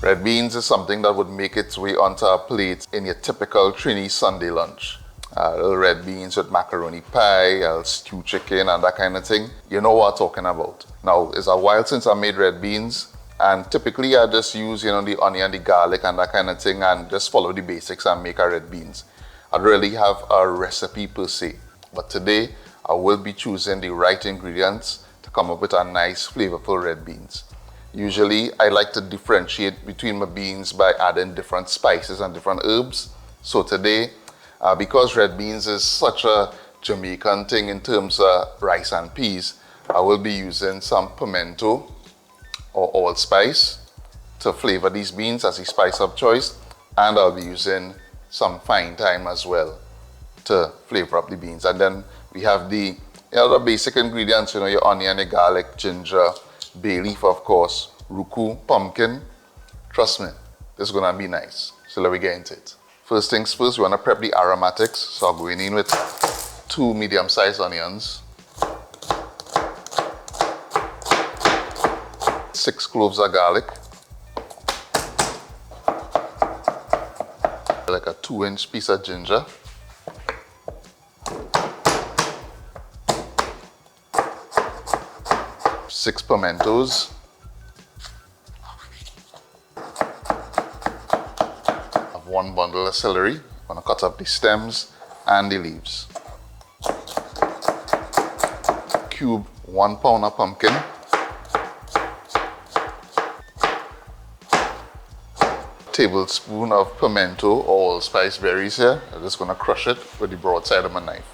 Red beans is something that would make its way onto our plate in your typical Trini Sunday lunch. Little red beans with macaroni pie, stew chicken and that kind of thing. You know what I'm talking about. Now, it's a while since I made red beans, and typically I just use, the onion, the garlic and that kind of thing, and just follow the basics and make a red beans. I don't really have a recipe per se, but today I will be choosing the right ingredients to come up with a nice flavorful red beans. Usually I like to differentiate between my beans by adding different spices and different herbs. So today, because red beans is such a Jamaican thing in terms of rice and peas, I will be using some pimento or allspice to flavor these beans as a spice of choice, and I'll be using some fine thyme as well to flavor up the beans. And then we have the other basic ingredients, your onion, your garlic, ginger, bay leaf of course, ruku, pumpkin. Trust me, this is gonna be nice. So let me get into it. First things first, we wanna prep the aromatics. So I'm going in with 2 medium-sized onions, 6 cloves of garlic, like a 2-inch piece of ginger, six pimentos, have 1 bundle of celery. I'm gonna cut up the stems and the leaves. Cube 1 pound of pumpkin, tablespoon of pimento or allspice berries here. I'm just gonna crush it with the broadside of my knife.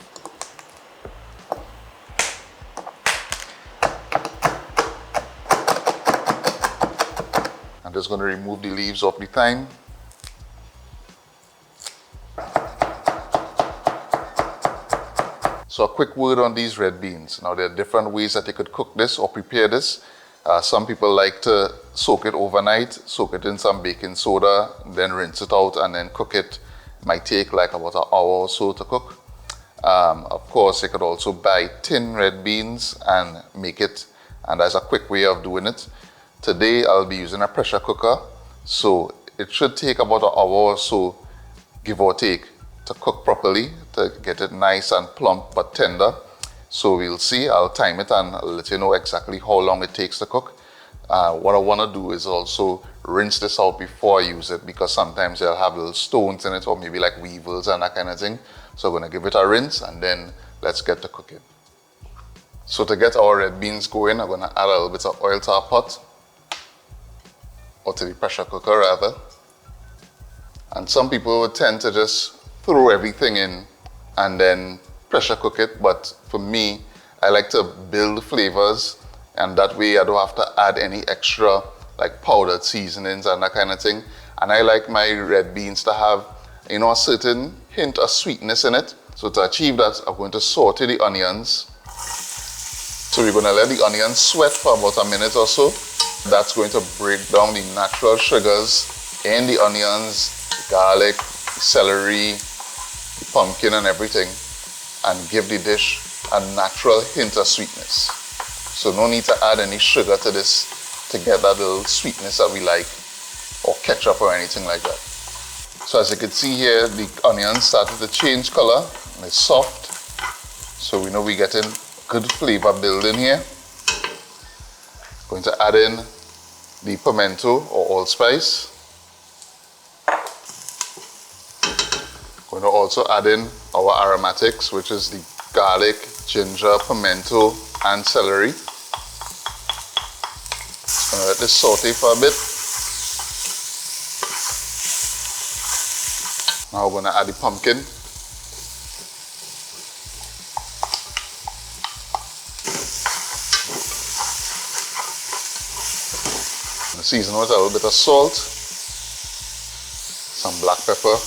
I'm just gonna remove the leaves of the thyme. So a quick word on these red beans. Now there are different ways that you could cook this or prepare this. Some people like to soak it overnight, soak it in some baking soda, then rinse it out and then cook it. It might take like about an hour or so to cook. Of course, you could also buy tin red beans and make it, and that's a quick way of doing it. Today I'll be using a pressure cooker, so it should take about an hour or so, give or take, to cook properly, to get it nice and plump but tender. So we'll see, I'll time it and I'll let you know exactly how long it takes to cook. What I want to do is also rinse this out before I use it, because sometimes they'll have little stones in it or maybe like weevils and that kind of thing. So I'm going to give it a rinse and then let's get to cooking. So to get our red beans going, I'm going to add a little bit of oil to our pot, or to the pressure cooker rather. And some people would tend to just throw everything in and then pressure cook it, but for me, I like to build flavors, and that way I don't have to add any extra like powdered seasonings and that kind of thing. And I like my red beans to have, a certain hint of sweetness in it. So to achieve that, I'm going to saute the onions. So we're going to let the onions sweat for about a minute or so. That's going to break down the natural sugars in the onions, the garlic, the celery, the pumpkin and everything, and give the dish a natural hint of sweetness. So no need to add any sugar to this to get that little sweetness that we like, or ketchup or anything like that. So as you can see here, the onions started to change color and it's soft. So we know we're getting good flavor building here. Going to add in the pimento or allspice. Going to also add in our aromatics, which is the garlic, ginger, pimento, and celery. Let this saute for a bit. Now we're going to add the pumpkin. Season with a little bit of salt, some black pepper,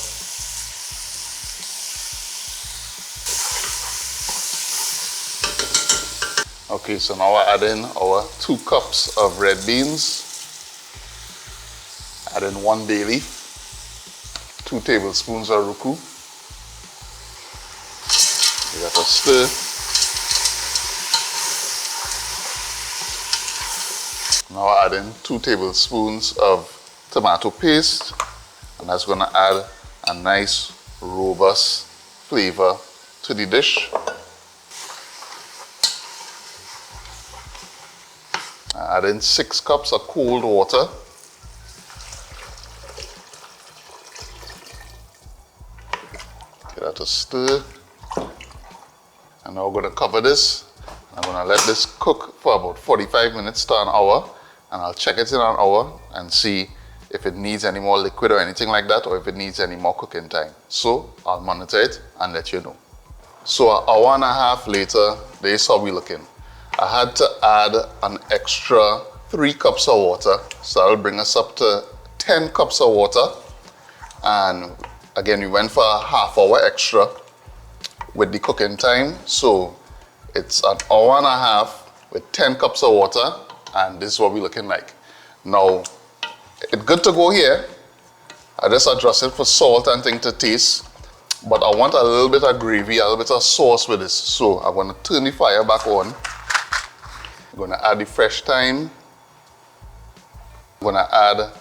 okay, so now I add in our 2 cups of red beans, add in 1 bay leaf, 2 tablespoons of ruku. We got to stir. Now add in 2 tablespoons of tomato paste, and that's going to add a nice robust flavor to the dish. Add in 6 cups of cold water. Get that to stir. And now we're going to cover this. I'm going to let this cook for about 45 minutes to an hour, and I'll check it in an hour and see if it needs any more liquid or anything like that, or if it needs any more cooking time. So I'll monitor it and let you know. So an hour and a half later, this is how we're looking. I had to add an extra 3 cups of water, so that'll bring us up to 10 cups of water. And again, we went for a half hour extra with the cooking time, so it's an hour and a half with 10 cups of water, and this is what we're looking like. Now, it's good to go here. I just adjust it for salt and things to taste, but I want a little bit of gravy, a little bit of sauce with this. So I'm going to turn the fire back on. I'm going to add the fresh thyme. I'm going to add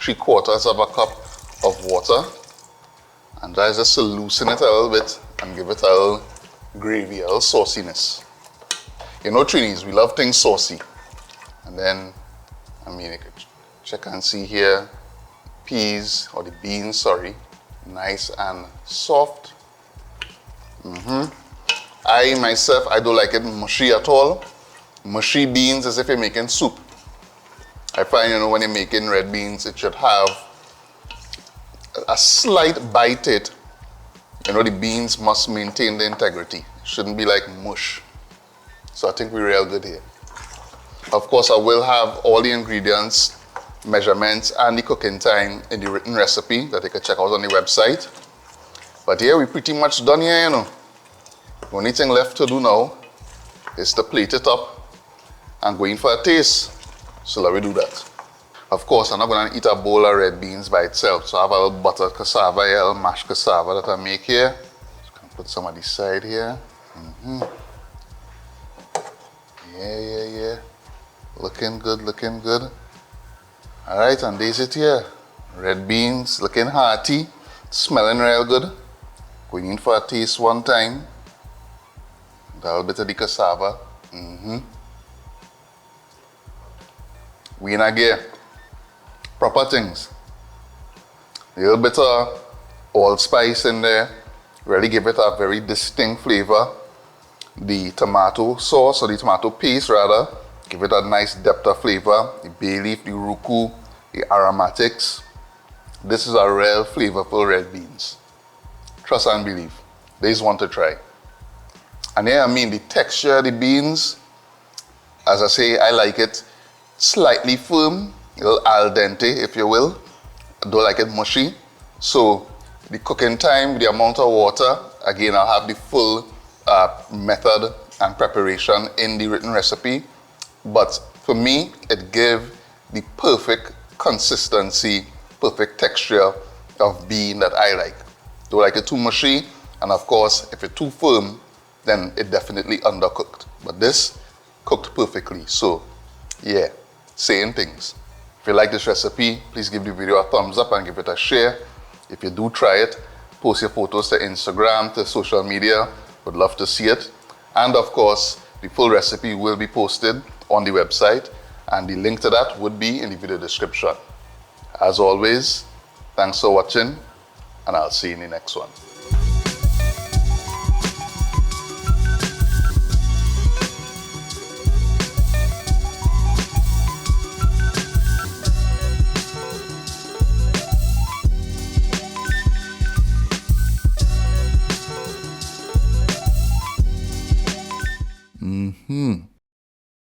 3/4 of a cup of water, and that is just to loosen it a little bit and give it a little gravy, a little sauciness. You know, Trinis, we love things saucy. And then, I mean, you can check and see here, peas, or the beans, sorry, nice and soft. I myself, I don't like it mushy at all. Mushy beans as if you're making soup. I find, you know, when you're making red beans, it should have a slight bite to it. You know, the beans must maintain the integrity. It shouldn't be like mush. So I think we're real good here. Of course, I will have all the ingredients, measurements, and the cooking time in the written recipe that you can check out on the website. But yeah, we're pretty much done here, you know. The only thing left to do now is to plate it up and go in for a taste. So let me do that. Of course, I'm not going to eat a bowl of red beans by itself. So I have a little buttered cassava here, a little mashed cassava that I make here. Just going to put some on the side here. Yeah. Looking good, looking good. All right, and there's it here. Red beans, looking hearty, smelling real good. Going in for a taste one time. A little bit of the cassava. We in a gear. Proper things. A little bit of allspice in there. Really give it a very distinct flavor. The tomato sauce, or the tomato paste rather, give it a nice depth of flavor. The bay leaf, the ruku, the aromatics. This is a real flavorful red beans. Trust and believe. They just want to try. And yeah, I mean, the texture of the beans, as I say, I like it slightly firm, a little al dente, if you will. I don't like it mushy. So the cooking time, the amount of water, again, I'll have the full method and preparation in the written recipe. But for me, it gives the perfect consistency, perfect texture of bean that I like. Don't like it too mushy, and of course, if it's too firm, then it definitely undercooked. But this cooked perfectly. So yeah, saying things. If you like this recipe, please give the video a thumbs up and give it a share. If you do try it, post your photos to Instagram, to social media. Would love to see it. And of course, the full recipe will be posted on the website, and the link to that would be in the video description. As always, thanks for watching, and I'll see you in the next one.